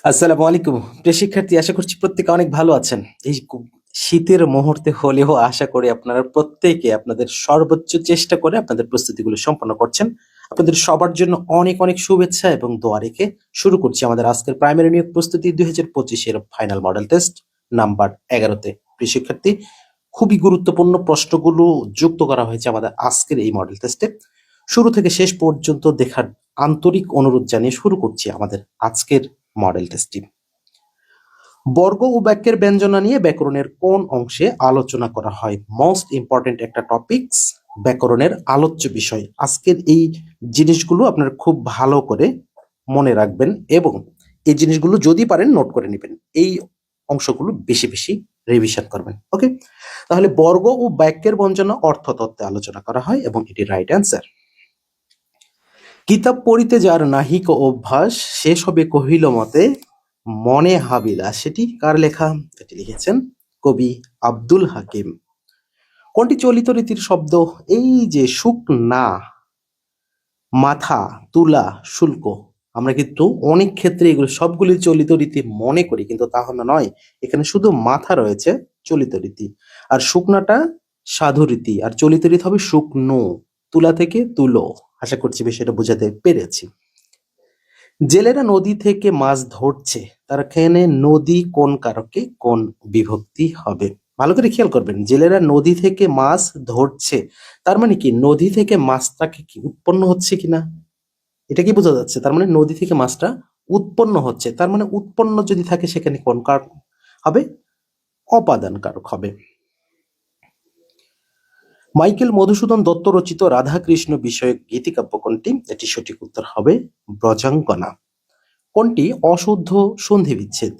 আসসালামু আলাইকুম। প্রিয় শিক্ষার্থী, আশা করছি প্রত্যেকে অনেক ভালো আছেন। এই শীতের মুহূর্তে হলেও আশা করি আপনারা প্রত্যেকে আপনাদের সর্বোচ্চ চেষ্টা করে আপনাদের প্রস্তুতিগুলো সম্পন্ন করছেন। আপনাদের সবার জন্য অনেক অনেক শুভেচ্ছা এবং দোয়া রেখে শুরু করছি আমাদের আজকের প্রাইমারি নিয়োগ প্রস্তুতি 2025 এর ফাইনাল মডেল টেস্ট নাম্বার 11-তে। প্রিয় শিক্ষার্থী, খুবই গুরুত্বপূর্ণ প্রশ্নগুলো যুক্ত করা হয়েছে আমাদের আজকের এই মডেল টেস্টে। শুরু থেকে শেষ পর্যন্ত দেখার আন্তরিক অনুরোধ জানিয়ে শুরু করছি আমাদের আজকের মডেল টেস্টটি। বর্গ ও বাক্যের ব্যঞ্জনা নিয়ে ব্যাকরণের কোন অংশে আলোচনা করা হয়? মোস্ট ইম্পর্টেন্ট একটা টপিকস, ব্যাকরণের আলোচ্য বিষয়। আজকের এই জিনিসগুলো আপনারা খুব ভালো করে মনে রাখবেন এবং এই জিনিসগুলো যদি পারেন নোট করে নেবেন। এই অংশগুলো বেশি বেশি রিভিশন করবেন। ওকে, তাহলে বর্গ ও বাক্যের ব্যঞ্জনা অর্থতত্ত্বে আলোচনা করা হয় এবং এটি রাইট অ্যান্সার। কিতাব পড়িতে যার নাহিক অভ্যাস, সে সবে কহিল মতে মনে হাবিলাস। সেটি কার লেখা? এটি লিখেছেন কবি আব্দুল হাকিম। কোনটি চলিত রীতির শব্দ? এই যে শুকনা, মাথা, তুলা, শুল্ক। আমরা কিন্তু অনেক ক্ষেত্রে এগুলো সবগুলি চলিত রীতি মনে করি, কিন্তু তা নয়। এখানে শুধু মাথা রয়েছে চলিত রীতি, আর শুকনাটা সাধু রীতি, আর চলিত রীতি হবে শুকনো। তুলা থেকে তুলো। আশা করছি বিষয়টা বোঝাতে পেরেছি। জেলেরা নদী থেকে মাছ ধরছে, তার এখানে নদী কোন কারকে কোন বিভক্তি হবে? ভালো করে খেয়াল করবেন। জেলেরা নদী থেকে মাছ ধরছে, তার মানে কি নদী থেকে মাছটাকে কি উৎপন্ন হচ্ছে কিনা, এটা কি বোঝা যাচ্ছে? তার মানে নদী থেকে মাছটা উৎপন্ন হচ্ছে, তার মানে উৎপন্ন যদি থাকে সেখানে কোন কারক হবে? অপাদান কারক হবে। মাইকেল মধুসূদন দত্ত রচিত রাধাকৃষ্ণ বিষয়ক গীতিকাব্য কোনটি? এটি সঠিক উত্তর হবে ব্রজাঙ্গনা। কোনটি অশুদ্ধ সন্ধি বিচ্ছেদ?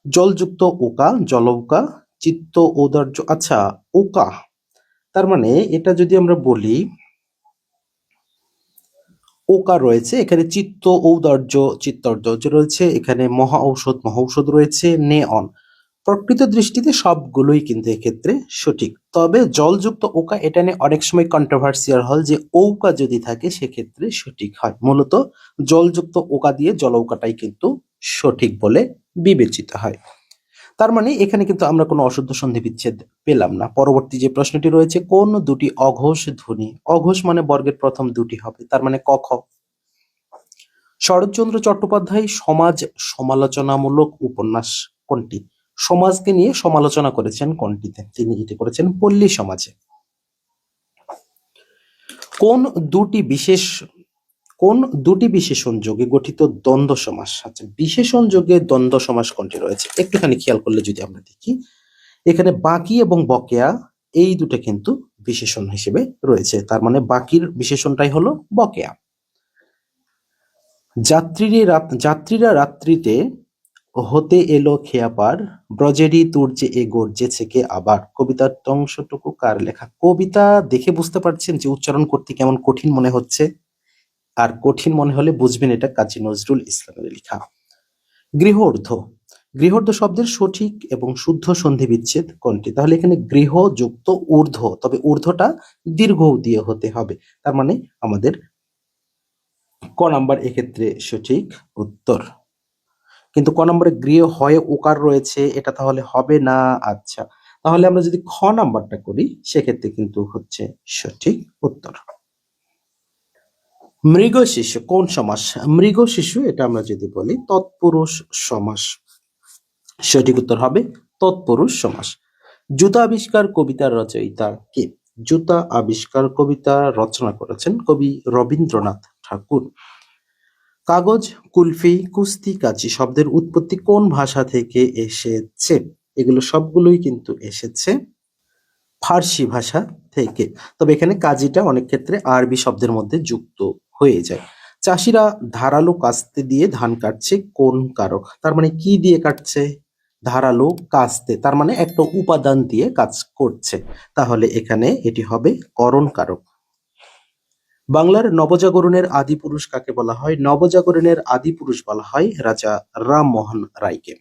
জলযুক্ত ওকা, জলৌকা, চিত্ত ঔদার্য। আচ্ছা, ওকা তার মানে এটা যদি আমরা বলি ওকা রয়েছে এখানে, চিত্ত ঔদার্য চিত্তৌদার্য রয়েছে এখানে, মহা ঔষধ মহা ঔষধ রয়েছে, নেঅন। প্রকৃত দৃষ্টিতে সবগুলোই কিন্তু এক্ষেত্রে সঠিক, তবে জলযুক্ত ওকা এটা নিয়ে অনেক সময় কন্ট্রোভার্সিয়াল হয় যে ঔকা যদি থাকে সেক্ষেত্রে সঠিক হয়। মূলত জলযুক্ত ওকা দিয়ে জলৌকাটাই কিন্তু সঠিক বলে বিবেচিত হয়। তার মানে এখানে কিন্তু আমরা কোনো অশুদ্ধ সন্ধি বিচ্ছেদ পেলাম না। পরবর্তী যে প্রশ্নটি রয়েছে, কোন দুটি অঘোষ ধ্বনি? অঘোষ মানে বর্গের প্রথম দুটি হবে, তার মানে ক খ। শরৎচন্দ্র চট্টোপাধ্যায় সমাজ সমালোচনামূলক উপন্যাস কোনটি? সমাজকে নিয়ে সমালোচনা করেছেন কোনটিতে? তিনি এটি করেছেন পল্লী সমাজে। কোন দুটি বিশেষ কোন দুটি বিশেষণ যোগে গঠিত দ্বন্দ্ব সমাস? আচ্ছা, বিশেষণ যোগে দ্বন্দ্ব সমাস কোনটি রয়েছে একটুখানি খেয়াল করলে যদি আমরা দেখি, এখানে বাকি এবং বকেয়া এই দুটো কিন্তু বিশেষণ হিসেবে রয়েছে, তার মানে বাকির বিশেষণটাই হলো বকেয়া। যাত্রীরা রাত্রিতে হতে এলো খেয়াপার, ব্রজেরই তুর্যে এ গর্জেছে কে আবার। কবিতার অংশটুকু কার লেখা? কবিতা দেখে বুঝতে পারছেন যে উচ্চারণ করতে কেমন কঠিন মনে হচ্ছে, আর কঠিন মনে হলে বুঝবেন এটা কাজী নজরুল ইসলামের লেখা। গৃহঊর্ধ্ব গৃহঊর্ধ্ব শব্দের সঠিক এবং শুদ্ধ সন্ধি বিচ্ছেদ কোনটি? তাহলে এখানে গৃহ যুক্ত ঊর্ধ্ব, তবে ঊর্ধ্বটা দীর্ঘ দিয়ে হতে হবে, তার মানে আমাদের ক নাম্বার এক্ষেত্রে সঠিক উত্তর। কিন্তু ক নম্বরে গৃহ হয়ে ওকার রয়েছে, এটা তাহলে হবে না। আচ্ছা, তাহলে আমরা যদি খ নাম্বারটা করি সেক্ষেত্রে কিন্তু হচ্ছে সঠিক উত্তর। মৃগ শিশু কোন সমাস? মৃগ শিশু এটা আমরা যদি বলি তৎপুরুষ সমাস, সঠিক উত্তর হবে তৎপুরুষ সমাস। জুতা আবিষ্কার কবিতার রচয়িতা কে? জুতা আবিষ্কার কবিতা রচনা করেছেন কবি রবীন্দ্রনাথ ঠাকুর। কাগজ, কুলফি, কুস্তি, কাঁচি শব্দের উৎপত্তি কোন ভাষা থেকে এসেছে? এগুলো সবগুলোই কিন্তু এসেছে ফার্সি ভাষা থেকে, তবে এখানে কাজিটা অনেক ক্ষেত্রে আরবি শব্দের মধ্যে যুক্ত হয়ে যায়। চাষিরা ধারালো কাস্তে দিয়ে ধান কাটছে কোন কারক? তার মানে কি দিয়ে কাটছে? ধারালো কাস্তে, তার মানে একটা উপাদান দিয়ে কাজ করছে, তাহলে এখানে এটি হবে করণ কারক। বাংলার নবজাগরণের আদিপুরুষ কাকে বলা হয়? নবজাগরণের আদিপুরুষ বলা হয় রাজা রামমোহন রায়কে।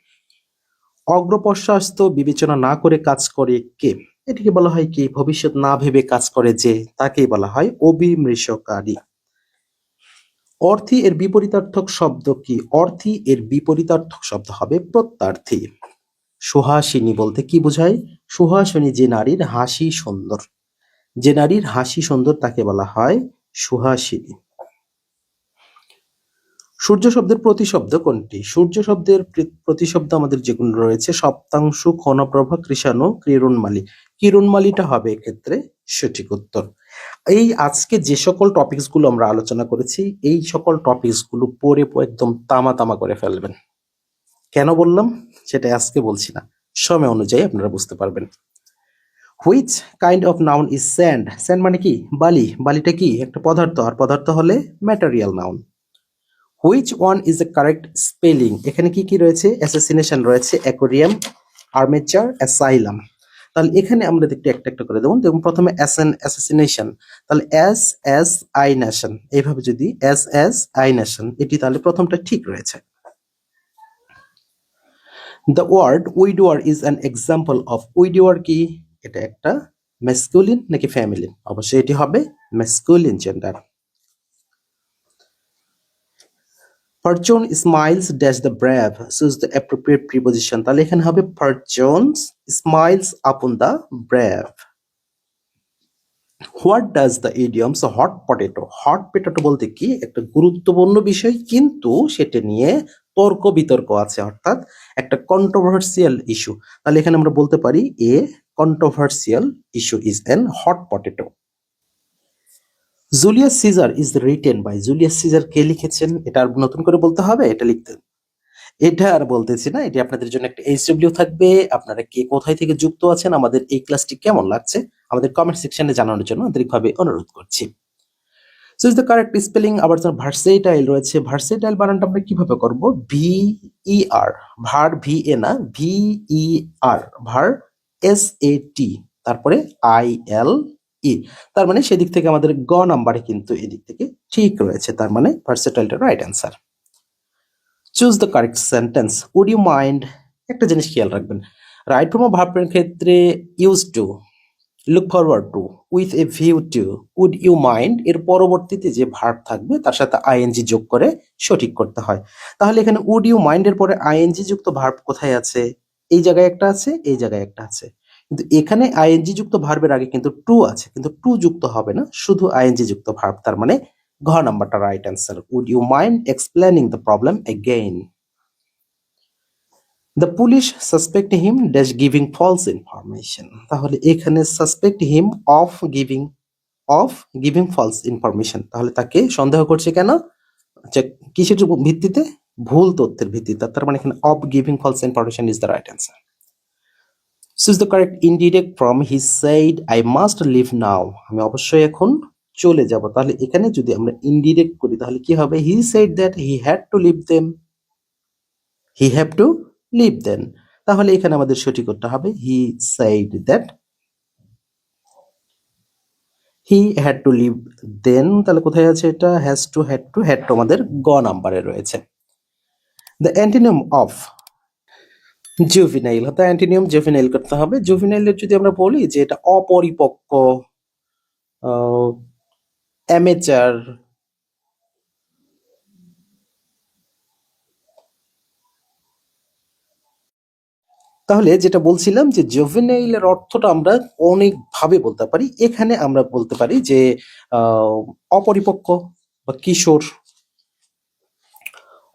অগ্রপশ্চাৎ বিবেচনা না করে কাজ করে কে? এটিকে বলা হয় কি? ভবিষ্যৎ না ভেবে কাজ করে যে, তাকেই বলা হয় অবিমৃষ্যকারী। অর্থী এর বিপরীতার্থক শব্দ কি? অর্থী এর বিপরীতার্থক শব্দ হবে প্রত্যার্থী। সুহাসিনী বলতে কি বোঝায়? সুহাসিনী যে নারীর হাসি সুন্দর, যে নারীর হাসি সুন্দর তাকে বলা হয় সুহাসিনী। সূর্য শব্দের প্রতিশব্দ কোনটি? সূর্য শব্দের প্রতিশব্দ আমাদের যেগুলো রয়েছে সপ্তাংশু, ক্ষণপ্রভা, কৃষাণু, কিরণমালী। কিরণমালীটা হবে এক্ষেত্রে সঠিক উত্তর। এই আজকে যে সকল টপিকস গুলো আমরা আলোচনা করেছি এই সকল টপিকস গুলো পড়ে একদম তামা তামা করে ফেলবেন। কেন বললাম সেটা আজকে বলছি না, সময় অনুযায়ী আপনারা বুঝতে পারবেন। Which kind of noun is sand? Sand মানে কি? বালি। বালিটা কি? একটা পদার্থ, আর পদার্থ হলে material noun. Which one is the correct spelling? এখানে কি কি রয়েছে? অ্যাসাসিনেশন রয়েছে, অ্যাকোয়ারিয়াম, আর্মেচার, অ্যাসাইলাম। তাহলে এখানে আমরা একটু একটা একটা করে দেবো। দেখুন প্রথমে অ্যাসাসিনেশন, তাহলে এস আই নেশন, এইভাবে যদি এস আই নেশন, এটি তাহলে প্রথমটা ঠিক রয়েছে। The word widower is an example of. Widower কি? এটা একটা ম্যাসকুলিন নাকি ফ্যামিলিন? অবশ্যই এটি হবে masculine gender. Fortune smiles dash the brave, choose the appropriate preposition. তাহলে এখানে হবে Fortune smiles upon the brave. What does the idiom hot potato? Hot potato বলতে কি? একটা গুরুত্বপূর্ণ বিষয়, কিন্তু সেটা নিয়ে তর্ক বিতর্ক আছে, অর্থাৎ একটা কন্ট্রোভার্সিয়াল ইস্যু। তাহলে এখানে আমরা বলতে পারি a controversial issue is an hot potato. Julius Caesar is written by. Julius Caesar কে লিখেছেন? এটা আর নতুন করে বলতে হবে? এটা আর বলতেছি না, এটি আপনাদের জন্য একটা এইচডব্লিউ থাকবে। আপনারা কে কোথায় থেকে যুক্ত আছেন, আমাদের এই ক্লাসটি কেমন লাগছে আমাদের কমেন্ট সেকশনে জানানোর জন্য আন্তরিকভাবে অনুরোধ করছি। So is the correct spelling. আবার ভার্সেটাইল রয়েছে, ভার্সেটাইল বানানটা আমরা কিভাবে করব? ভি ই আর, ভার ভি এ না, ভি ই আর, ভার এস এ টি, তারপরে আই এল ই। তার মানে সেদিক থেকে আমাদের গ নাম্বারে কিন্তু এদিক থেকে ঠিক রয়েছে, তার মানে ভার্সেটাইলটা right answer. Choose the correct sentence. Would you mind, একটা জিনিস খেয়াল রাখবেন, রাইট ফ্রম ভার্বের ক্ষেত্রে use to, look forward to, with a view to, would you mind এর পরবর্তীতে যে ভার্ব থাকবে তার সাথে আইএনজি যোগ করে সঠিক করতে হয়। তাহলে এখানে উড ইউ মাইন্ড এর পরে আইএনজি যুক্ত ভার্ব কোথায় আছে? এই জায়গায় একটা আছে, এই জায়গায় একটা আছে, কিন্তু এখানে আইএনজি যুক্ত ভার্বের আগে কিন্তু টু আছে, কিন্তু টু যুক্ত হবে না, শুধু আইএনজি যুক্ত ভার্ব, তার মানে ঘ নাম্বারটা right answer. Would you mind explaining the problem again? The police suspect him dash giving false information. তাহলে এখানে suspect him of giving false information, তাহলে তাকে সন্দেহ করছে কেন? আচ্ছা, কিসের ভিত্তিতে? ভুল তথ্যের ভিত্তিতে, তার মানে এখানে of giving false information is the right answer. Choose the correct indirect form he said I must leave now. আমি অবশ্যই এখন চলে যাব। তাহলে এখানে যদি আমরা ইনডিরেক্ট করি তাহলে কি হবে? He said that he had to leave them, he have to leave then. তাহলে এখানে আমাদের সঠিক উত্তর হবে he said that he had to leave then. তাহলে কোথায় আছে এটা? হ্যাজ টু, হ্যাড টু আমাদের গ নাম্বারে রয়েছে। দ্য অ্যান্টিনিয়াম অফ জুভিনাইল, অর্থাৎ অ্যান্টিনিয়াম জুভিনাইল করতে হবে। জুভিনাইলের যদি আমরা বলি যে এটা অপরিপক্ক, অ্যামেচার, তাহলে যেটা বলছিলাম যে জুভেনাইলের অর্থটা আমরা অনেক ভাবে বলতে পারি। এখানে আমরা বলতে পারি যে অপরিপক্ক বা কিশোর,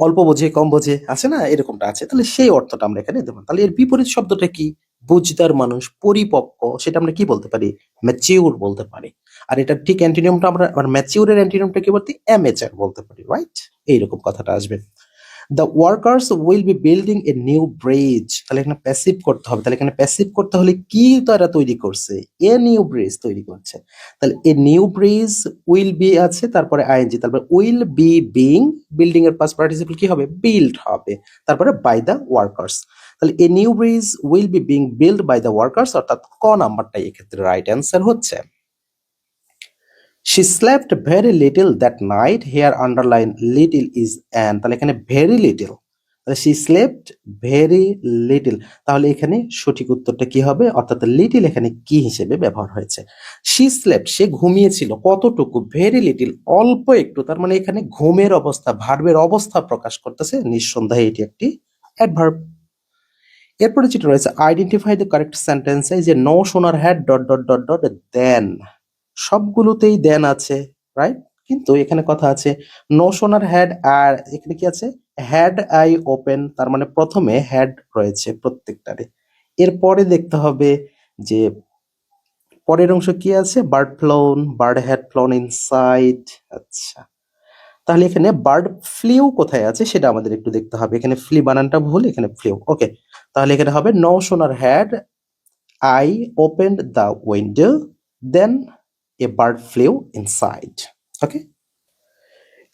অল্প বোঝে কম বোঝে, আছে না, এরকমটা আছে। তাহলে সেই অর্থটা আমরা এখানে দেবো। তাহলে এর বিপরীত শব্দটা কি? বুঝদার মানুষ, পরিপক্ক, সেটা আমরা কি বলতে পারি? ম্যাচিউর বলতে পারি। আর এটা ঠিক অ্যান্টিনিয়ামটা আমরা ম্যাচিউরের অ্যান্টিনিয়ামটা কি বলতে? অ্যামেচার বলতে পারি, রাইট? এইরকম কথাটা আসবে। The workers will be building A new bridge, তাহলে এখানে প্যাসিভ করতে হবে। তাহলে এখানে প্যাসিভ করতে হলে কি তারা তৈরি করছে? এ নিউ ব্রিজ তৈরি করছে। তাহলে a new bridge, will be আছে, তারপরে আইএনজি, তারপরে উইল বি বিং, বিল্ডিং এর পাস্ট পার্টিসিপল কি হবে? বিল্ড হবে, তারপরে বাই দ্য ওয়ার্কার্স। তাহলে a new bridge will be being build by the workers, অর্থাৎ ক নাম্বারটাই এক্ষেত্রে রাইট অ্যান্সার হচ্ছে। She slept very little that night. Here underline little is an, তাহলে এখানে very little, তাহলে she slept very little, তাহলে এখানে সঠিক উত্তরটা কি হবে, অর্থাৎ লিটল এখানে কি হিসেবে ব্যবহার হয়েছে। she slept, সে ঘুমিয়েছিল কতটুকু, ভেরি লিটল, অল্প একটু, তার মানে এখানে ঘুমের অবস্থা, ভার্বের অবস্থা প্রকাশ করতেছে, নিঃসন্দেহে এটি একটি অ্যাডভার্ব। এরপরে যেটা রয়েছে আইডেন্টিফাই দ্য কারেক্ট সেন্টেন্স, এই যে no sooner had dot dot dot dot then, সবগুলোতেই দেন আছে, রাইট, কিন্তু এখানে কথা আছে নো সোনার হ্যাড, আর এখানে কি আছে, হ্যাড আই ওপেন, তার মানে প্রথমে হ্যাড রয়েছে প্রত্যেকটারে, এরপরে দেখতে হবে যে পরের অংশ কি আছে, bird flown, bird had flown inside. আচ্ছা, তাহলে এখানে বার্ড ফ্লিউ কোথায় আছে সেটা আমাদের একটু দেখতে হবে, এখানে ফ্লি বানানটা ভুল, এখানে ফ্লিউ, ওকে, তাহলে এখানে হবে no sooner had I opened the window then a bird flew inside, okay,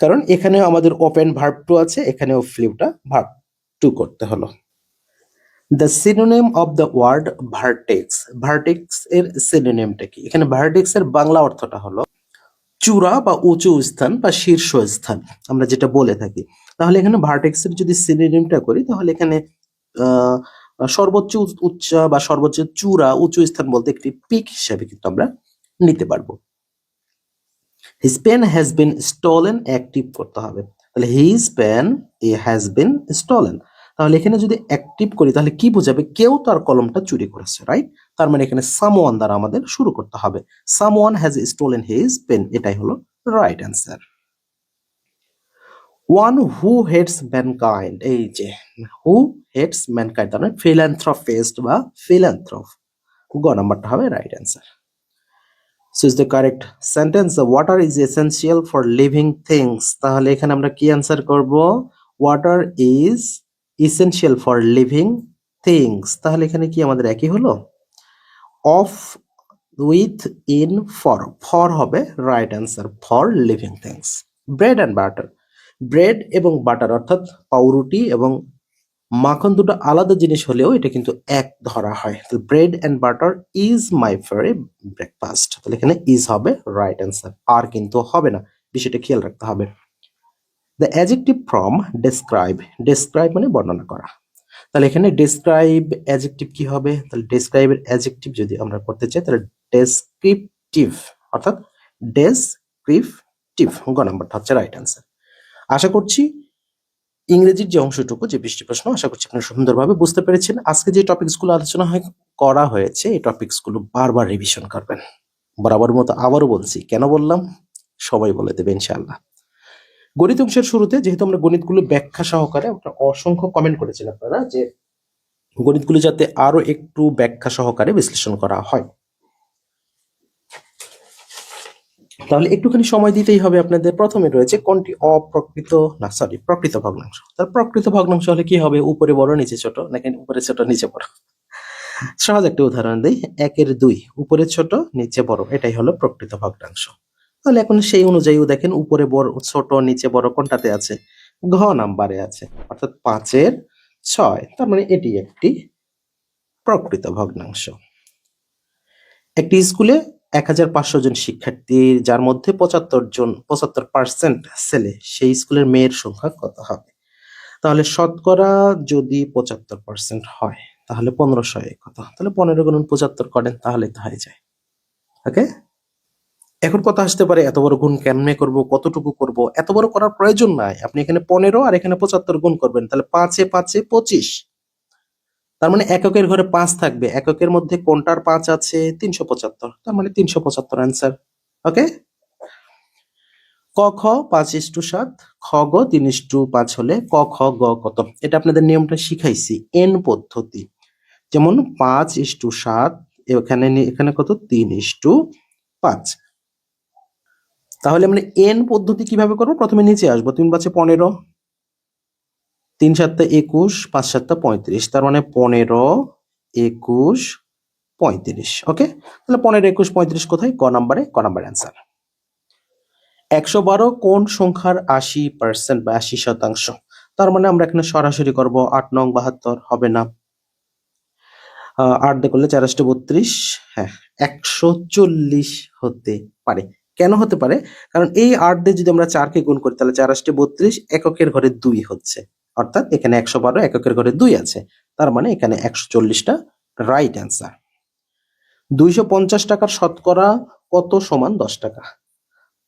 কারণ এখানেও আমাদের ওপেন ভার্ব টু আছে, এখানেও ফ্লিউটা ভার্ব টু করতে হলো। The synonym of the word vertex, vertex এর সিনোনিমটা কি, এখানে ভার্টেক্স এর বাংলা অর্থটা হলো চূড়া বা উঁচু স্থান বা শীর্ষ স্থান, আমরা যেটা বলে থাকি। তাহলে এখানে ভার্টেক্স এর যদি সিনোনিমটা করি, তাহলে এখানে আহ সর্বোচ্চ উচ্চা বা সর্বোচ্চ চূড়া, উঁচু স্থান বলতে একটি পিক হিসেবে কিন্তু আমরা নিতে পারবো। His pen has been stolen, active করতে হবে, তাহলে his pen has been stolen, তাহলে এখানে যদি অ্যাক্টিভ করি তাহলে কি বোঝাবে, কেউ তার কলমটা চুরি করেছে, রাইট, তার মানে এখানে সামওয়ান দ্বারা আমাদের শুরু করতে হবে, someone has stolen his pen, এটাই হলো right answer. One who hates mankind, এই যে হু হেটস ম্যানকাইন্ড, তার মানে ফিল্যান্থ্রপিস্ট বা ফিল্যান্থ্রপ, গ নাম্বারটা হবে right answer. Choose the correct sentence. The water is essential for living things. তাহলে এখানে আমরা কি অ্যান্সার করব, water is essential for living things, তাহলে এখানে কি আমাদের একই হলো, of with in for হবে right answer, for living things. Bread and butter, bread এবং বাটার অর্থাৎ পাউরুটি এবং মাখন দুটো আলাদা জিনিস হলেও এটা কিন্তু এক ধরা হয়, তো bread and butter is my favourite breakfast, তাহলে এখানে ইজ হবে রাইট অ্যান্সার, আর কিন্তু হবে না, বিষয়টা খেয়াল রাখতে হবে। The adjective from describe, describe মানে বর্ণনা করা, তাহলে এখানে ডেসক্রাইব অ্যাডজেক্টিভ কি হবে, তাহলে ডেসক্রাইবের অ্যাডজেক্টিভ যদি আমরা করতে চাই তাহলে ডেসক্রিপটিভ, অর্থাৎ ডেসক্রিপটিভ, গ নাম্বারটা হচ্ছে রাইট অ্যান্সার। আশা করছি ইংরেজির যে অংশটুকু, যে 20টি প্রশ্ন, আশা করছি আপনারা সুন্দরভাবে বুঝতে পেরেছেন। আজকে যে টপিকসগুলো আলোচনা করা হয়েছে, এই টপিকসগুলো বারবার রিভিশন করবেন, বরাবর মতো আবারও বলছি, কেন বললাম সবাই বলে দেবে ইনশাআল্লাহ। গণিত অংশের শুরুতে যেহেতু আমরা গণিতগুলো ব্যাখ্যা সহকারে, অসংখ্য কমেন্ট করেছেন আপনারা যে গণিতগুলো যাতে আরো একটু ব্যাখ্যা সহকারে বিশ্লেষণ করা হয়, তাহলে একটুখানি সময় দিতেই হবে আপনাদের। প্রথমে রয়েছে কোনটি প্রকৃত ভগ্নাংশ, তার প্রকৃত ভগ্নাংশ হলে কি হবে, উপরে বড় নিচে ছোট, নাকি উপরে ছোট নিচে বড়। সহজ একটা উদাহরণ দিই, 1/2, উপরে ছোট নিচে বড়, এটাই হলো প্রকৃত ভগ্নাংশ। তাহলে এখন সেই অনুযায়ী দেখেন উপরে বড় ছোট নিচে বড় কোনটাতে আছে, ঘ নাম্বারে আছে, অর্থাৎ 5/6, তার মানে এটি একটি প্রকৃত ভগ্নাংশ। একটি স্কুলে 1500 জন শিক্ষার্থী, যার মধ্যে 75% ছেলে, সেই স্কুলের মেয়ের সংখ্যা কত হবে, তাহলে শতকরা যদি 75% হয় তাহলে 1500 কত, তাহলে 15 গুণন 75 করেন, তাহলে তো হয়ে যায়, ওকে। এখন কথা আসতে পারে এত বড় গুণ কেমনে করব, কতটুকু করব, এত বড় করার প্রয়োজন নাই, আপনি এখানে 15 আর এখানে 75 গুণ করবেন, তাহলে 5 × 5 = 25, তার মানে এককের ঘরে 5 থাকবে, এককের মধ্যে কোনটার 5 আছে, 375, তার মানে 375 অ্যান্সার, ওকে। ক খ 5:7, খ গ 3:5 হলে ক খ গ কত, এটা আপনাদের নিয়মটা শিখাইছি, এন পদ্ধতি, যেমন 5:7, এখানে কত, 3:5, তাহলে আমরা এন পদ্ধতি কিভাবে করবো, প্রথমে নিচে আসবো, 3×5 = 15, 3×7 = 21, 5×7 = 35, তার মানে 15, 21, 35, ওকে। তাহলে 15, 21, 35 কোথায়, ক নাম্বারে, ক নাম্বার অ্যান্সার। 112 কোন সংখ্যার 80% বা 80%, তার মানে আমরা এখানে সরাসরি করব, 8 নং 72 হবে না, 8 দিয়ে করলে 4 × 32, হ্যাঁ 140 হতে পারে। কেন হতে পারে, কারণ এই 8 দিয়ে যদি আমরা 4 কে গুণ করি তাহলে 4 × 32, এককের ঘরে 2 হচ্ছে, অর্থাৎ এখানে 112 এককের ঘরে 2 আছে, তার মানে এখানে 140টা রাইট অ্যান্সার। 250 টাকার শতকরা কত সমান 10 টাকা?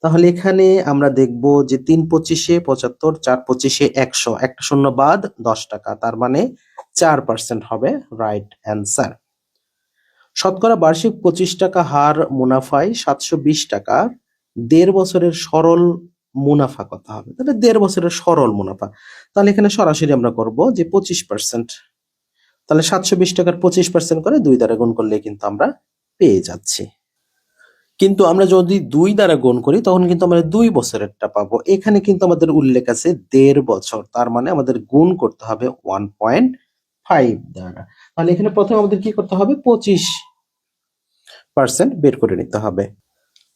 তাহলে এখানে আমরা দেখব যে 3 25-এ 75, 4 25-এ 100, একটা শূন্য বাদ 10 টাকা, তার মানে 4% হবে রাইট অ্যান্সার। শতকরা বার্ষিক 25 টাকা হার মুনাফায় 720 টাকা 1.5 বছরের সরল মুনাফা কত হবে? তাহলে 1.5 বছরের সরল মুনাফা, তাহলে এখানে সরাসরি আমরা করব যে 25%, তাহলে 720 টাকার 25% করে 2 দ্বারা গুণ করলে কিন্তু আমরা পেয়ে যাচ্ছি। কিন্তু আমরা যদি 2 দ্বারা গুণ করি তখন কিন্তু আমরা 2 বছরেরটা পাবো। এখানে কিন্তু আমাদের উল্লেখ আছে 1.5 বছর, তার মানে আমাদের গুণ করতে হবে 1.5 দ্বারা। তাহলে এখানে প্রথমে আমাদের কি করতে হবে? 25% বের করে নিতে হবে।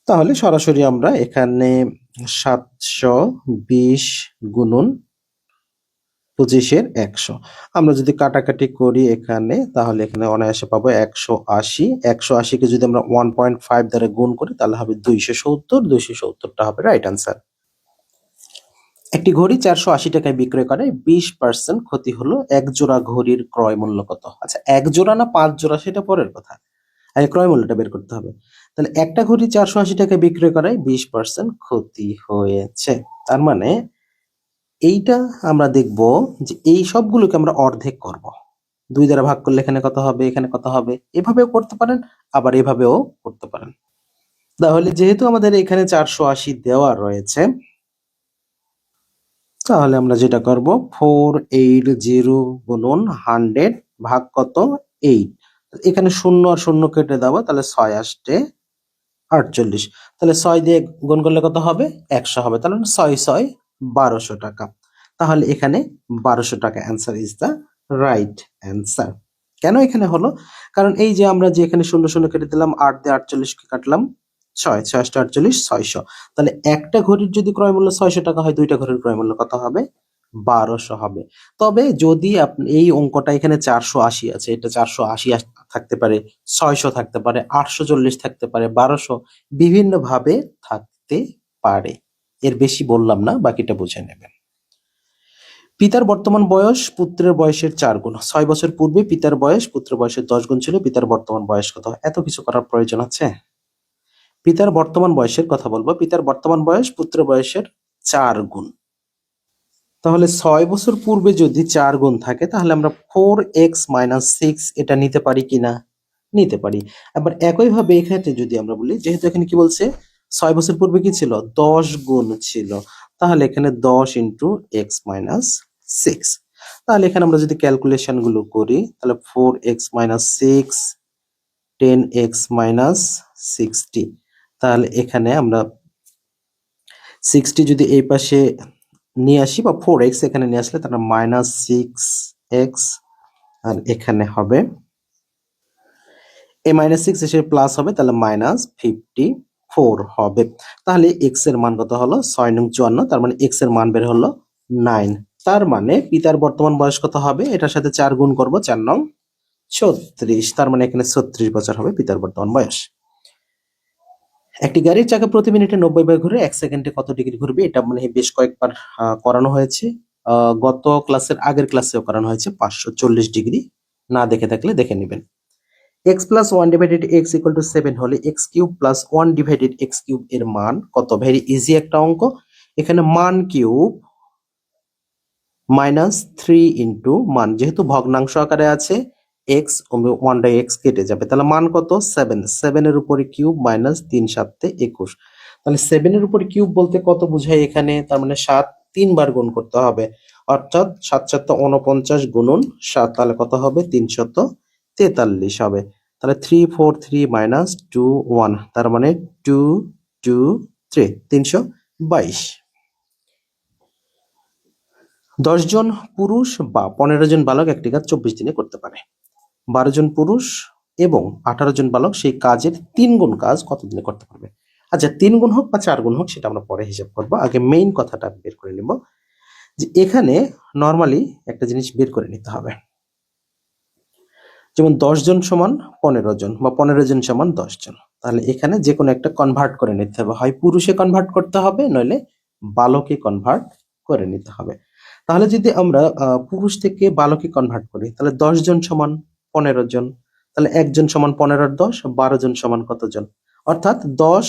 তাহলে সরাসরি আমরা এখানে 720 গুণন 25-এর 100, আমরা যদি কাটাকাটি করি এখানে, তাহলে এখানে অনায়াসে পাবো 180। 180-কে যদি আমরা 1.5 দ্বারা গুণ করি তাহলে হবে 270। 270টা হবে রাইট অ্যান্সার। একটি ঘড়ি 480 টাকায় বিক্রয় করে 20% ক্ষতি হলো, এক জোড়া ঘড়ির ক্রয় মূল্য কত? আচ্ছা, এক জোড়া না 5 জোড়া সেটা পরের কথা, আগে ক্রয় মূল্যটা বের করতে হবে। তাহলে একটা ঘড়ি 480 টাকায় বিক্রয় করায় 20% ক্ষতি হয়েছে, তার মানে এইটা আমরা দেখব যে এই সবগুলোকে আমরা অর্ধেক করব। 2 দ্বারা ভাগ করলে এখানে কত হবে, এখানে কত হবে, এভাবেও করতে পারেন আবার এভাবেও করতে পারেন। তাহলে যেহেতু আমাদের এখানে 480 দেওয়া রয়েছে, তাহলে আমরা যেটা করব 480 গুণন 100 ভাগ কত? 8। এখানে শূন্য আর শূন্য কেটে দেবো, তাহলে 6 আসতে 48, তাহলে 6 দিয়ে গুণ করলে কত হবে? 100 হবে, তাহলে 6 6 1200 টাকা। তাহলে এখানে 1200 টাকা answer is the right answer. কেন এখানে হলো? কারণ এই যে আমরা যে এখানে শূন্য শূন্য কেটে দিলাম, 8 দিয়ে 48কে কাটলাম, 6 6 48, 600, তাহলে একটা ঘড়ির যদি ক্রয় মূল্য 600 টাকা হয়, দুইটা ঘড়ির ক্রয় মূল্য কত হবে? 1200 হবে। তবে যদি আপনি এই অঙ্কটা এখানে 480 আছে, এটা 480 থাকতে পারে, 600 থাকতে পারে, 840 থাকতে পারে, 1200 বিভিন্ন ভাবে থাকতে পারে। এর বেশি বললাম না, বাকিটা বুঝে নেবেন। পিতার বর্তমান বয়স পুত্রের বয়সের 4 গুণ। 6 বছর পূর্বে পিতার বয়স পুত্রের বয়সের 10 গুণ ছিল, পিতার বর্তমান বয়স কত? এত কিছু করার প্রয়োজন আছে? পিতার বর্তমান বয়সের কথা বলবো। পিতার বর্তমান বয়স পুত্রের বয়সের 4 গুণ। তাহলে 6 বছর পূর্বে যদি 4 গুণ থাকে, তাহলে আমরা 4x - 6 এটা নিতে পারি কিনা? নিতে পারি। আবার একইভাবে এক্ষেত্রে যদি আমরা বলি, যেহেতু এখানে কি বলছে 6 বছর পূর্বে কি ছিল? 10 গুণ ছিল, তাহলে এখানে 10 × x - 6। তাহলে এখানে আমরা যদি ক্যালকুলেশন গুলো করি, তাহলে 4x - 6 10x - 60, তাহলে এখানে আমরা 60 যদি এই পাশে নিয়ে আসি বা 4x এখানে নিয়ে আসলে, তাহলে -6x, আর এখানে হবে এই -6 এসে প্লাস হবে, তাহলে -54 হবে। তাহলে x এর মান কত হলো? 6 নং 54, তার মানে x এর মান বের হলো 9। তার মানে পিতার বর্তমান বয়স কত হবে? এটার সাথে 4 গুণ করব, 4 নং 36, তার মানে এখানে 36 বছর হবে পিতার বর্তমান বয়স। একটি গাড়ির চাকা প্রতি মিনিটে 90 বার ঘুরে 1 সেকেন্ডে কত ডিগ্রি ঘুরবে? এটা মানে বেশ কয়েকবার করানো হয়েছে। গত ক্লাসের আগের ক্লাসেও করানো হয়েছে। 540 ডিগ্রি, না দেখে থাকলে দেখে নেবেন। x + 1 / x = 7 হলে x³ + 1 / x³ এর মান কত? ভেরি ইজি একটা অঙ্ক। এখানে মান কিউব -3 × মান, যেহেতু ভগ্নাংশ আকারে আছে, x ও 1/x কেটে যাবে, তাহলে মান কত? 7। 7 এর উপরে কিউব -3 × 7 = 21, তাহলে 7 এর উপরে কিউব বলতে কত বোঝায় এখানে? তার মানে 7 3 বার গুণ করতে হবে, অর্থাৎ 7 7 49 গুণন 7, তাহলে কত হবে? 343 হবে। তাহলে 343 - 2 1, তার মানে 2 2 3 322। 10 জন পুরুষ বা 15 জন বালক একটি কাজ 24 দিনে করতে পারে। 12 জন পুরুষ এবং 18 জন বালক সেই কাজের 3 গুণ কাজ কত দিনে করতে পারবে? আচ্ছা, 3 গুণ হোক বা 4 গুণ হোক সেটা আমরা পরে হিসাব করব, আগে মেইন কথাটা বের করে নেব। যে এখানে নরমালি একটা জিনিস বের করে নিতে হবে, যেমন 10 জন সমান 15 জন বা 15 জন সমান 10 জন, তাহলে এখানে যে কোনো একটা কনভার্ট করে নিতে হবে, হয় পুরুষে কনভার্ট করতে হবে, নইলে বালকে কনভার্ট করে নিতে হবে। তাহলে যদি আমরা পুরুষ থেকে বালকে কনভার্ট করি তাহলে 10 জন সমান 15 জন, তাহলে 1 জন সমান 15 আর 10 12 জন সমান কতজন? অর্থাৎ 10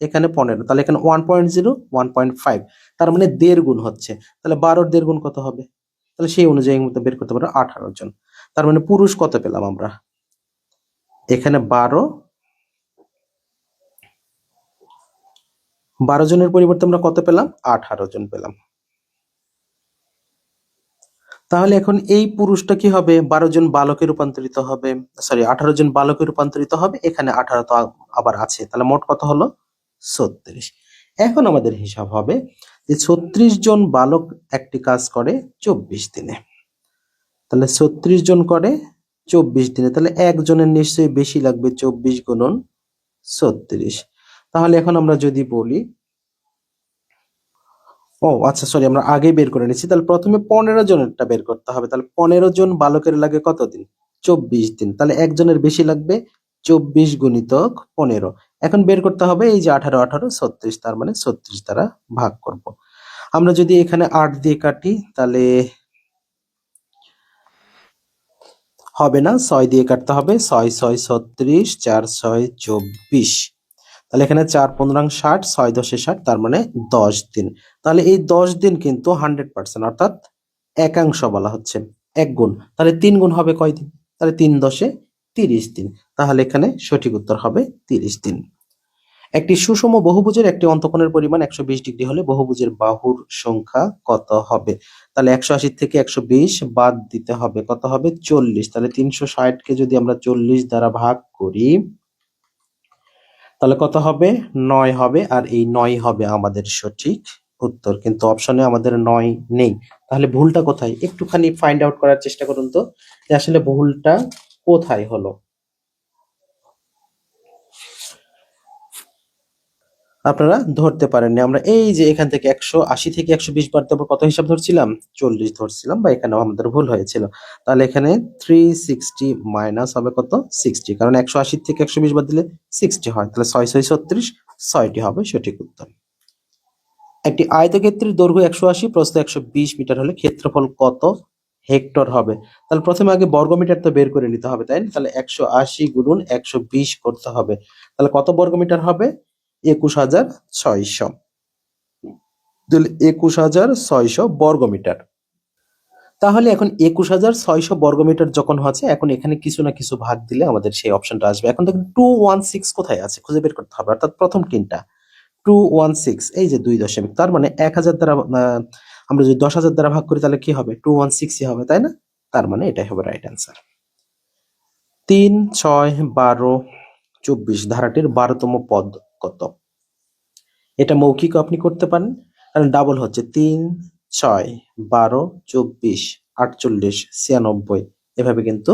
এখানে 15, তাহলে এখানে 1.0 1.5, তার মানে 1.5 গুণ হচ্ছে। তাহলে 12 এর 1.5 গুণ কত হবে? তাহলে সেই অনুযায়ী মতো বের করতে পারো 18 জন। তার মানে পুরুষ কত পেলাম আমরা? এখানে 12 জনের পরিবর্তে আমরা কত পেলাম? 18 জন পেলাম। তাহলে এখন এই পুরুষটা কি হবে? 12 জন বালকে রূপান্তরিত হবে, সরি 18 জন বালকে রূপান্তরিত হবে। এখানে 18 তো আবার আছে, তাহলে মোট কত হলো? 36। এখন আমাদের হিসাব হবে যে 36 জন বালক একটি কাজ করে 24 দিনে। তাহলে 36 জন করে 24 দিনে, তাহলে একজনের নিশ্চয়ই বেশি লাগবে 24 গুণন 36। তাহলে এখন আমরা যদি বলি, ও আচ্ছা সরি, আমরা আগে বের করে নিচ্ছি। তাহলে প্রথমে 15 জনেরটা বের করতে হবে। তাহলে 15 জন বালকের লাগে কত দিন? 24 দিন। তাহলে একজনের বেশি লাগবে 24 গুণিতক 15। এখন বের করতে হবে এই যে 18 18 36, তার মানে 36 দ্বারা ভাগ করব। আমরা যদি এখানে 8 দিয়ে কাটি তাহলে হবে না, 6 দিয়ে কাটতে হবে। 6 6 36, 4 6 24। তাহলে এখানে 4 15 60, 6 10 60, তার মানে 10 দিন। তাহলে এই 10 দিন কিন্তু 100%, অর্থাৎ একাংশ বলা হচ্ছে, 1 গুণ। তাহলে 3 গুণ হবে কয় দিন? তাহলে 3 10 30 দিন। তাহলে এখানে সঠিক উত্তর হবে 30 দিন। একটি সুষম বহুভুজের একটি অন্তঃকোণের পরিমাণ 120 ডিগ্রি হলে বহুভুজের বাহুর সংখ্যা কত হবে? তাহলে 180 থেকে 120 বাদ দিতে হবে, কত হবে? 40। তাহলে 360 কে যদি আমরা 40 দ্বারা ভাগ করি তাহলে কত হবে? 9 হবে। আর এই 9 হবে আমাদের সঠিক উত্তর, কিন্তু অপশনে আমাদের 9 নেই। তাহলে ভুলটা কোথায়? একটুখানি ফাইন্ড আউট করার চেষ্টা করুন তো যে আসলে ভুলটা কোথায় হলো। আপনারা ধরতে পারেননি। আমরা এই যে এখান থেকে 180 থেকে 120 বাদ দেবো, কত হিসাব ধরছিলাম? 40 ধরছিলাম, বা এখানেও আমাদের ভুল হয়েছিল। তাহলে এখানে 360 মাইনাস হবে কত? 60, কারণ 180 থেকে 120 বাদ দিলে 60 হয়। তাহলে 6 6 36, 6টি হবে সঠিক উত্তর। একটি আয়তক্ষেত্রের দৈর্ঘ্য 180, প্রস্থ 120 মিটার হলে ক্ষেত্রফল কত হেক্টর হবে? তাহলে প্রথমে আগে বর্গমিটার তো বের করে নিতে হবে, তাই না? তাহলে 180 গুণন 120 করতে হবে। তাহলে কত বর্গমিটার হবে? 21,600। তাহলে 21,600 বর্গমিটার। তাহলে এখন 21,600 বর্গমিটার যখন হচ্ছে, এখন এখানে কিছু না কিছু ভাগ দিলে আমাদের সেই অপশনটা আসবে। এখন দেখুন 216 কোথায় আছে খুঁজে বের করতে হবে, অর্থাৎ প্রথম তিনটা 216, এই যে 2 দশমিক, তার মানে 1000 দ্বারা আমরা যদি 10,000 দ্বারা ভাগ করি তাহলে কি হবে? 216ই হবে, তাই না? তার মানে এটাই হবে রাইট অ্যান্সার। 3 6 12 24 ধারাটির 12তম পদ কত? এটা মৌখিক আপনি করতে পারেন, কারণ ডাবল হচ্ছে 3 6 12 24 48 96, এভাবে কিন্তু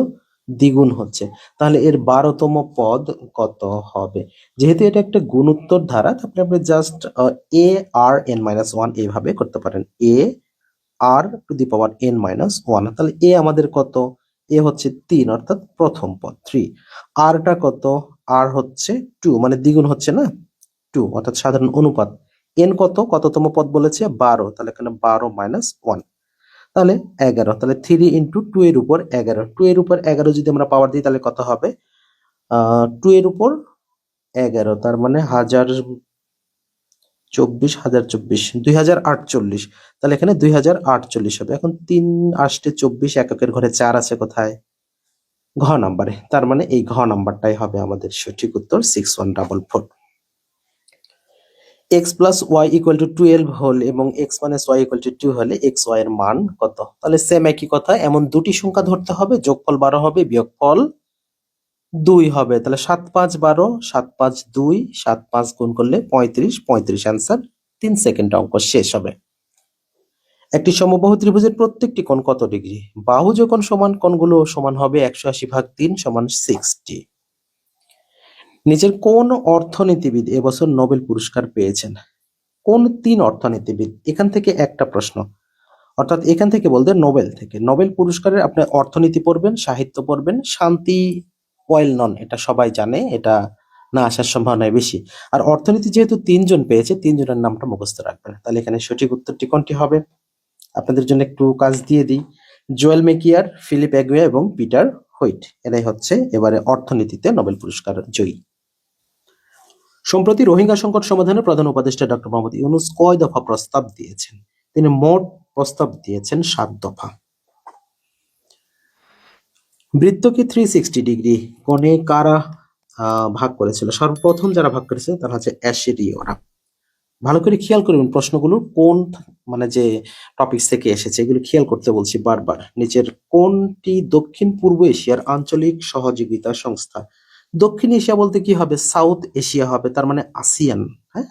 দ্বিগুণ হচ্ছে। তাহলে এর 12তম পদ কত হবে? যেহেতু এটা একটা গুণোত্তর ধারা, তারপরে আপনি just a r n minus one এইভাবে করতে পারেন, a r to the power n minus one. তাহলে এ আমাদের কত? এ হচ্ছে 3, অর্থাৎ প্রথম পদ 3। আরটা কত? আর হচ্ছে 2, মানে দ্বিগুণ হচ্ছে না, 2, অর্থাৎ সাধারণ অনুপাত। এন কত? কততম পদ বলেছে? 12, তাহলে এখানে 12 মাইনাস 1, তাহলে 11। তাহলে 3 ইন্টু 2 এর উপর 11, 2 এর উপর 11 যদি আমরা পাওয়ার দিই তাহলে কত হবে? 2 এর উপর 11, তার মানে 1024 2048, তাহলে এখানে 2048 হবে। এখন 3 আষ্টে 24, এককের ঘরে 4 আছে কোথায়? ঘ নাম্বারে। তার মানে এই ঘ নাম্বারটাই হবে আমাদের সঠিক উত্তর, 6144। x plus y equal to 12 হল এবং x minus y equal to 2 হলে x y এর মান কত? তাহলে সেম একই কথা, এমন দুটি সংখ্যা ধরতে হবে, যোগফল 12 হবে, বিয়োগফল 2 হবে। তাহলে 7 5 12, 7 5 2, 7 5 গুণ করলে 35, 35 অ্যান্সার। 3 সেকেন্ড অঙ্ক শেষ হবে। একটি সমবাহু ত্রিভুজের প্রত্যেকটি কোণ কত ডিগ্রি? বাহু যখন সমান, কোণগুলো সমান হবে 180/3 সমান 60। নিচের কোন অর্থনীতিবিদ এবছর নোবেল পুরস্কার পেয়েছেন? কোন 3 অর্থনীতিবিদ? এখান থেকে একটা প্রশ্ন, অর্থাৎ এখান থেকে বলতে নোবেল থেকে। নোবেল পুরস্কারের আপনি অর্থনীতি পড়বেন, সাহিত্য পড়বেন, শান্তি ওয়েল নন, এটা সবাই জানে, এটা না আসার সম্ভাবনা বেশি। আর অর্থনীতি যেহেতু 3 জন পেয়েছে, 3 জনের নামটা মুখস্থ রাখবেন। তাহলে এখানে সঠিক উত্তরটি কোনটি হবে? আপনাদের জন্য একটু কাজ দিয়ে দিই। জোয়েল মেকিয়ার, ফিলিপ এগুয়া এবং পিটার হোইট, এরাই হচ্ছে এবারে অর্থনীতিতে নোবেল পুরস্কার জয়ী। সম্প্রতি রোহিঙ্গা সংকট সমাধানের প্রধান উপদেষ্টা ডক্টর মোহাম্মদ ইউনূস কয় দফা প্রস্তাব দিয়েছেন? তিনি মোট প্রস্তাব দিয়েছেন 7 দফা। বৃত্তকে 360 ডিগ্রি কোণে কারা ভাগ করেছিল? সর্বপ্রথম যারা ভাগ করেছে তারা হচ্ছে অ্যাশিরীয়রা। ভালো করে খেয়াল করবেন প্রশ্নগুলো কোন মানে যে টপিকস থেকে এসেছে এগুলো খেয়াল করতে বলছি বারবার। নিচের কোনটি দক্ষিণ পূর্ব এশিয়ার আঞ্চলিক সহযোগিতা সংস্থা? দক্ষিণ এশিয়া বলতে কি হবে? সাউথ এশিয়া হবে, তার মানে আসিয়ান। হ্যাঁ।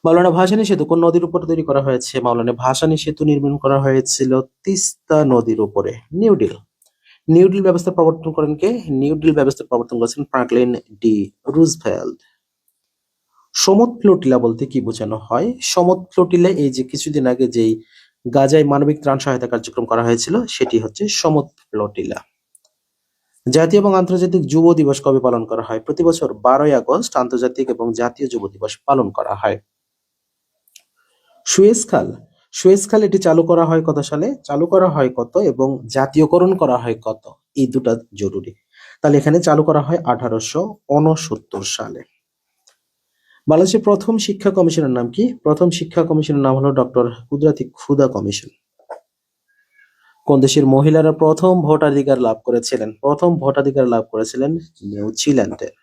মাওলানা ভাসানী সেতু কোন নদীর উপর তৈরি করা হয়েছে? মাওলানা ভাসানী সেতু নির্মাণ করা হয়েছিল তিস্তা নদীর উপরে। নিউডিল ব্যবস্থা প্রবর্তন করেন কে? নিউডিল ব্যবস্থা প্রবর্তন করেছেন ফ্রাঙ্কলিন ডি রুজভেল্ট। সমুদ ফ্লোটিলা বলতে কি বোঝানো হয়? সমুদ ফ্লোটিলা এই যে কিছুদিন আগে যেই গাজায় মানবিক ত্রাণ সহায়তা কার্যক্রম করা হয়েছিল সেটি হচ্ছে সমুদ ফ্লোটিলা। জাতীয় এবং আন্তর্জাতিক যুব দিবস কবে পালন করা হয়? প্রতি বছর 12ই আগস্ট আন্তর্জাতিক এবং জাতীয় যুব দিবস পালন করা হয়। সুয়েজ খাল এটি চালু করা হয় কত সালে? চালু করা হয় কত এবং জাতীয়করণ করা হয় কত? এই দুটা জরুরি। তাহলে এখানে চালু করা হয় 1869 সালে। বাংলাদেশের প্রথম শিক্ষা কমিশনের নাম কি? প্রথম শিক্ষা কমিশনের নাম হলো ডক্টর কুদরাতি খুদা কমিশন। কোন দেশের মহিলারা প্রথম ভোটাধিকার লাভ করেছিলেন? প্রথম ভোটাধিকার লাভ করেছিলেন নিউজিল্যান্ডের।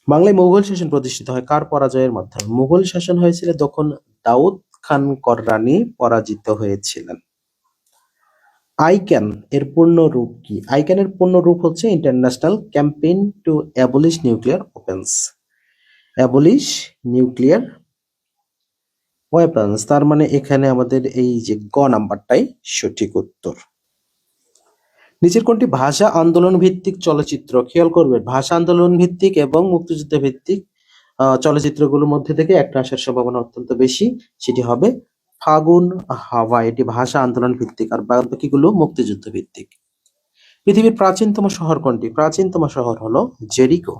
বাংলায় মুঘল শাসন প্রতিষ্ঠিত হয় কার পরাজয়ের মাধ্যমে? মুঘল শাসন হয়েছিল যখন দাউদ খান কররানী পরাজিত হয়েছিলেন। আইক্যান এর পূর্ণ রূপ কি? আইক্যান এর পূর্ণ রূপ হচ্ছে international campaign two abolish nuclear weapons. Abolish nuclear weapons, তার মানে এখানে আমাদের এই যে গ নাম্বারটাই সঠিক উত্তর। নিচের কোনটি ভাষা আন্দোলন ভিত্তিক চলচ্চিত্র? খেয়াল করবে ভাষা আন্দোলন ভিত্তিক এবং মুক্তিযুদ্ধ ভিত্তিক চলচ্চিত্রগুলোর মধ্যে থেকে একটা আসার সম্ভাবনা অত্যন্ত বেশি, সেটি হবে ফাগুন হাওয়া। এটি ভাষা আন্দোলন ভিত্তিক, আর বাকিগুলো মুক্তিযুদ্ধ ভিত্তিক। পৃথিবীর প্রাচীনতম শহর কোনটি? প্রাচীনতম শহর হলো জেরিকো।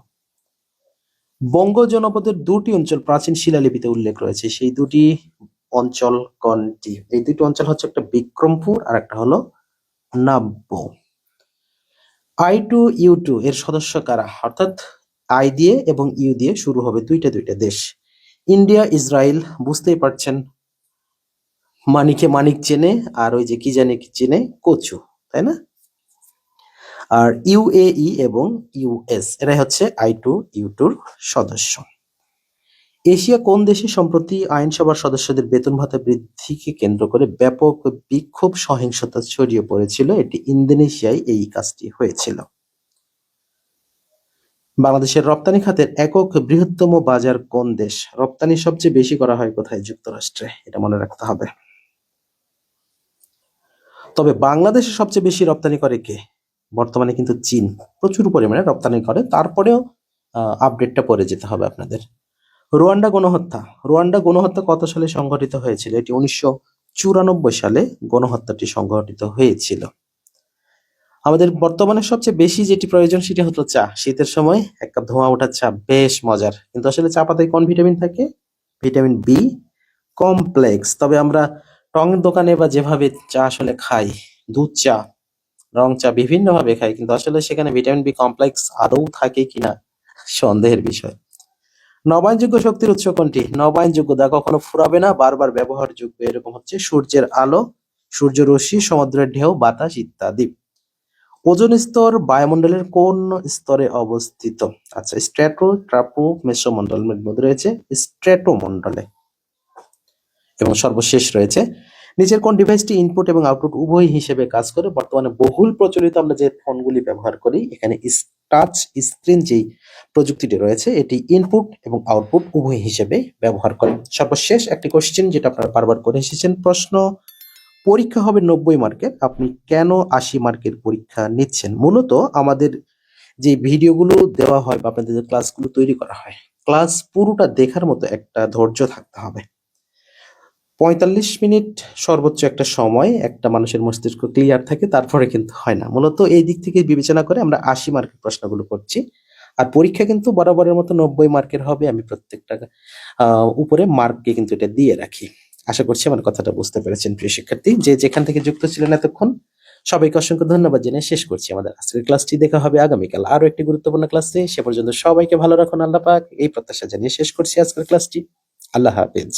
বঙ্গ জনপদের দুটি অঞ্চল প্রাচীন শিলালিপিতে উল্লেখ রয়েছে, সেই দুটি অঞ্চল কোনটি? এই দুটি অঞ্চল হচ্ছে একটা বিক্রমপুর আর একটা হলো নাব্য। I2U2 এর সদস্য কারা? অর্থাৎ আই দিয়ে এবং ইউ দিয়ে শুরু হবে দুইটা দেশ। ইন্ডিয়া, ইসরায়েল, বুঝতেই পারছেন মানিকে মানিক চেনে আর ওই যে কি জানে কি চেনে কচু, তাই না? আর UAE এবং US এরাই হচ্ছে I2U2 সদস্য। এশিয়া কোন দেশে সম্প্রতি আইনসভার সদস্যদের বেতন ভাতা বৃদ্ধিকে কেন্দ্র করে ব্যাপক বিক্ষোভ সহিংসতা ছড়িয়ে পড়েছিল? এটি ইন্দোনেশিয়ায় এই কাজটি হয়েছিল। বাংলাদেশের রপ্তানি খাতের একক বৃহত্তম বাজার কোন দেশ? রপ্তানি সবচেয়ে বেশি করা হয় কোথায়? যুক্তরাষ্ট্রে, এটা মনে রাখতে হবে। তবে বাংলাদেশে সবচেয়ে বেশি রপ্তানি করে কে? বর্তমানে কিন্তু চীন প্রচুর পরিমাণে রপ্তানি করে, তারপরেও আপডেটটা পরে যেতে হবে আপনাদের। রুয়ান্ডা গণহত্যা কত সালে সংঘটিত হয়েছিল? এটি 1994 সালে গণহত্যাটি সংঘটিত হয়েছিল। আমাদের বর্তমানে সবচেয়ে বেশি যেটি প্রয়োজন সেটি হলো চা। শীতের সময় এক কাপ ধোঁয়া ওঠার চা বেশ মজার, কিন্তু আসলে চা পাতায় কোন ভিটামিন থাকে? Vitamin B complex. তবে আমরা টঙের দোকানে বা যেভাবে চা আসলে খাই, দুধ চা, রং চা বিভিন্ন ভাবে খাই, কিন্তু আসলে সেখানে ভিটামিন বি কমপ্লেক্স আদৌ থাকে কিনা সন্দেহের বিষয়। নবায়নযোগ্য শক্তির উৎস কোনটি? নবায়নযোগ্য, দা কখনো ফুরাবে না, বারবার ব্যবহারযোগ্য, এরকম হচ্ছে সূর্যের আলো, সূর্য রশ্মি, সমুদ্রের ঢেউ, বাতাস ইত্যাদি। ওজোন স্তর বায়ুমণ্ডলের কোন স্তরে অবস্থিত? আচ্ছা, স্ট্র্যাটো, ট্রাপো, মেসোমণ্ডলের মধ্যে রয়েছে স্ট্র্যাটোমণ্ডলে। এবং সর্বশেষ রয়েছে নিচের কোন ডিভাইসটি ইনপুট এবং আউটপুট উভয় হিসেবে কাজ করে? বর্তমানে বহুল প্রচলিত আমরা যে ফোনগুলি ব্যবহার করি এখানে টাচ স্ক্রিন যেই প্রযুক্তিটি রয়েছে এটি ইনপুট এবং আউটপুট উভয় হিসেবে ব্যবহার করে। সর্বশেষ একটি কোশ্চেন যেটা আপনারা বারবার করে এসেছেন, প্রশ্ন পরীক্ষা হবে 90 মার্কের, আপনি কেন 80 মার্কের পরীক্ষা নিচ্ছেন? মূলত আমাদের যে ভিডিওগুলো দেওয়া হয় বা আপনাদের যে ক্লাসগুলো তৈরি করা হয়, ক্লাস পুরোটা দেখার মতো একটা ধৈর্য থাকতে হবে। 45 মিনিট সর্বোচ্চ একটা সময় একটা মানুষের মস্তিষ্ক ক্লিয়ার থাকে, তারপরে কিন্তু হয় না। মূলত এই দিক থেকে বিবেচনা করে আমরা 80 মার্কের প্রশ্নগুলো করছি। আর পরীক্ষা কিন্তু বরাবরের মতো 90 মার্কের হবে। আমি প্রত্যেকটা উপরে মার্ককে কিন্তু এটা দিয়ে রাখি। আশা করছি আমার কথাটা বুঝতে পেরেছেন প্রিয় শিক্ষার্থী। যে যেখান থেকে যুক্ত ছিলেন এতক্ষণ সবাইকে অসংখ্য ধন্যবাদ জানিয়ে শেষ করছি আমাদের আজকের ক্লাসটি। দেখা হবে আগামীকাল আরো একটি গুরুত্বপূর্ণ ক্লাসে। সে পর্যন্ত সবাইকে ভালো রাখুন আল্লাহ পাক, এই প্রত্যাশা জানিয়ে শেষ করছি আজকের ক্লাসটি। আল্লাহ হাফেজ।